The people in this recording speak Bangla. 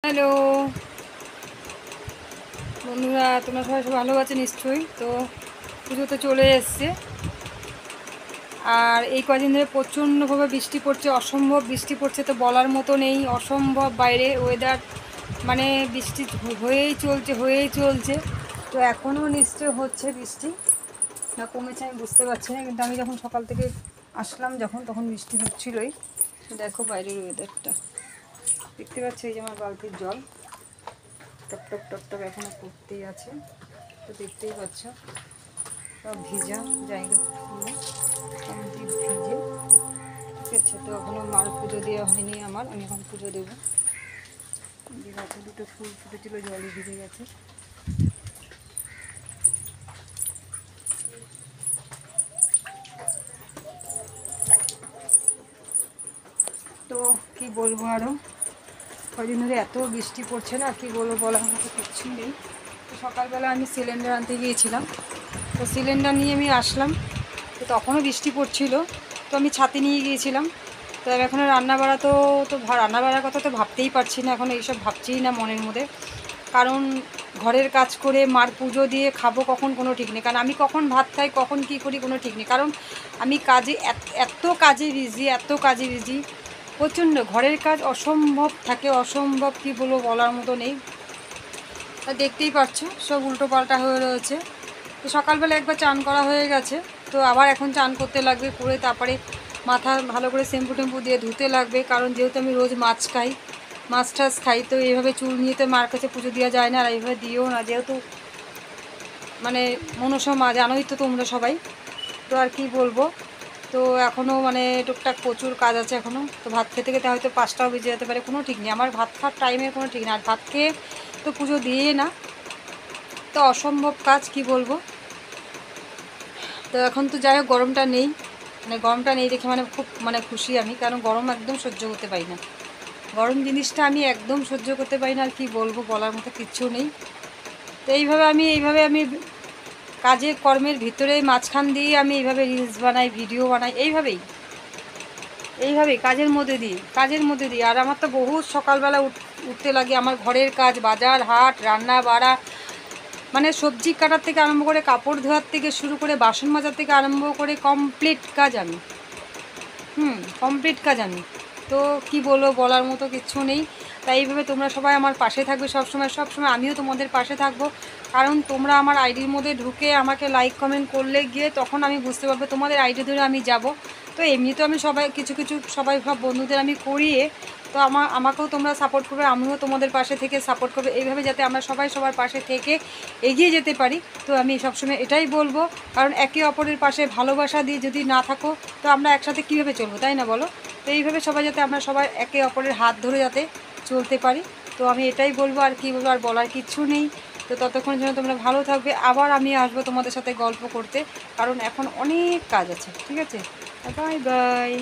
হ্যালো বন্ধুরা, তোমরা সবাই ভালো আছে নিশ্চয়ই। তো পুজো তো চলে এসছে, আর এই কদিন ধরে প্রচণ্ডভাবে বৃষ্টি পড়ছে, অসম্ভব বৃষ্টি পড়ছে, তো বলার মতো নেই। অসম্ভব বাইরে ওয়েদার, মানে বৃষ্টি হয়েই চলছে। তো এখনও নিশ্চয় হচ্ছে বৃষ্টি, না কমেছে আমি বুঝতে পারছি না। কিন্তু আমি যখন সকাল থেকে আসলাম তখন বৃষ্টি হচ্ছিলোই। তো দেখো বাইরের ওয়েদারটা দেখতে পাচ্ছি, এই যে আমার বালতির জল টপ টপ টপ টপ এখনো পড়তেই আছে। তো দেখতেই পাচ্ছ সব ভিজা জায়গা, কমপ্লিট ভিজে। ঠিক আছে, তো এখনও মার পুজো দেওয়া হয়নি আমার, আমি এখন পুজো দেবো। যে গাছে দুটো ফুল ফুটেছিল জলে ভিজে গেছে। তো কি বলবো, আরও কদিন ধরে এত বৃষ্টি পড়ছে না, কি বলবো, বলার মতো কিচ্ছু নেই। তো সকালবেলা আমি সিলিন্ডার আনতে গিয়েছিলাম, তো সিলিন্ডার নিয়ে আমি আসলাম, তো তখনও বৃষ্টি পড়ছিল। তো আমি ছাতি নিয়ে গিয়েছিলাম। তো এখন রান্নাবাড়ার কথা তো ভাবতেই পারছি না, এখন এইসব ভাবছিই না মনের মধ্যে। কারণ ঘরের কাজ করে মার পুজো দিয়ে খাবো কখন কোনো ঠিক নেই, কারণ আমি কখন ভাত খাই কখন কী করি কোনো ঠিক নেই। কারণ আমি এত কাজে বিজি প্রচণ্ড, ঘরের কাজ অসম্ভব কী বলবো, বলার মতো নেই। তা দেখতেই পাচ্ছ সব উল্টো পাল্টা হয়ে রয়েছে। তো সকালবেলা একবার চান করা হয়ে গেছে, তো আবার এখন চান করতে লাগবে, করে তারপরে মাথা ভালো করে শ্যাম্পু টেম্পু দিয়ে ধুতে লাগবে। কারণ যেহেতু আমি রোজ মাছ টাছ খাই, তো এইভাবে চুল নিয়ে তো মার কাছে পুজো দেওয়া যায় না, আর এইভাবে দিও না, যেহেতু মানে মনসা মা, জানোই তো তোমরা সবাই। তো আর কি বলবো, তো এখনও মানে টুকটাক প্রচুর কাজ আছে এখনও। তো ভাত খেতে খেতে হয়তো 5টাও বেজে যেতে পারে, কোনো ঠিক নেই। আমার ভাত খাওয়ার টাইমের কোনো ঠিক নেই, আর ভাত খেয়ে তো পুজো দিয়ে না, তো অসম্ভব কাজ, কি বলবো। তো এখন তো যাই হোক গরমটা নেই দেখে খুব খুশি আমি, কারণ গরম একদম সহ্য করতে পারি না। গরম জিনিসটা আমি একদম সহ্য করতে পারি না, আর কি বলবো, বলার মতো কিচ্ছু নেই। তো এইভাবে আমি কাজে কর্মের ভিতরে মাঝখান দিয়ে আমি এইভাবে রিলস বানাই, ভিডিও বানাই, এইভাবেই কাজের মধ্যে দিয়ে। আর আমার তো বহুত সকালবেলা উঠতে লাগে, আমার ঘরের কাজ, বাজার হাট, রান্না বাড়া, মানে সবজি কাটার থেকে আরম্ভ করে কাপড় ধোয়ার থেকে শুরু করে বাসন মাজার থেকে আরম্ভ করে কমপ্লিট কাজ আমি। তো কি বলবো, বলার মতো কিচ্ছু নেই। তাই এইভাবে তোমরা সবাই আমার পাশে থাকবে সবসময়, আমিও তোমাদের পাশে থাকবো। কারণ তোমরা আমার আইডির মধ্যে ঢুকে আমাকে লাইক কমেন্ট করলে গিয়ে তখন আমি বুঝতে পারবো তোমাদের আইডি ধরে আমি যাব। তো এমনি তো আমি কিছু সব বন্ধুদের আমি করিয়ে, তো আমাকেও তোমরা সাপোর্ট করবে, আমিও তোমাদের পাশে থেকে সাপোর্ট করবে, এইভাবে যাতে আমরা সবাই সবার পাশে থেকে এগিয়ে যেতে পারি। তো আমি সবসময় এটাই বলবো, কারণ একে অপরের পাশে ভালোবাসা দিয়ে যদি না থাকো, তো আমরা একসাথে কীভাবে চলবো, তাই না বলো? তো এইভাবে আমরা সবাই একে অপরের হাত ধরে যাতে চলতে পারি। তো আমি এটাই বলবো, আর কি বলবো, আর বলার কিচ্ছু নেই। তো ততক্ষণের জন্য তোমরা ভালো থাকবে, আবার আমি আসবো তোমাদের সাথে গল্প করতে, কারণ এখন অনেক কাজ আছে। ঠিক আছে, বাই বাই।